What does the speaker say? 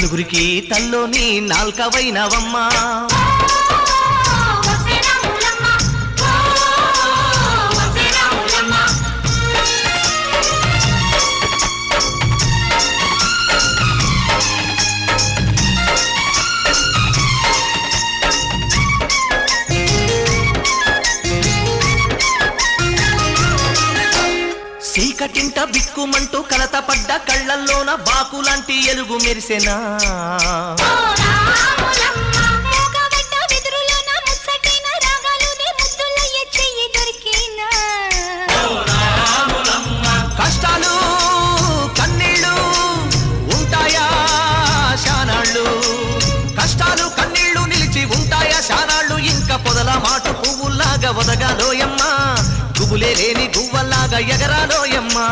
నలుగురికి తల్లోని నాల్కవైనవమ్మా చీకటింట బిక్కుమంటూ కలత పడ్డ కళ్ళల్లోన బాకులాంటి ఎలుగు మెరిసెనా కష్టాలు కన్నీళ్ళు ఉంటాయా శానాళ్ళు కష్టాలు కన్నీళ్ళు నిలిచి ఉంటాయా శానాళ్ళు ఇంకా పొదల మాటు పువ్వుల్లాగా ఒదగాలోయమ్మా గుబులే లేని గువ్వల్లాగా ఎగరాలోయమ్మా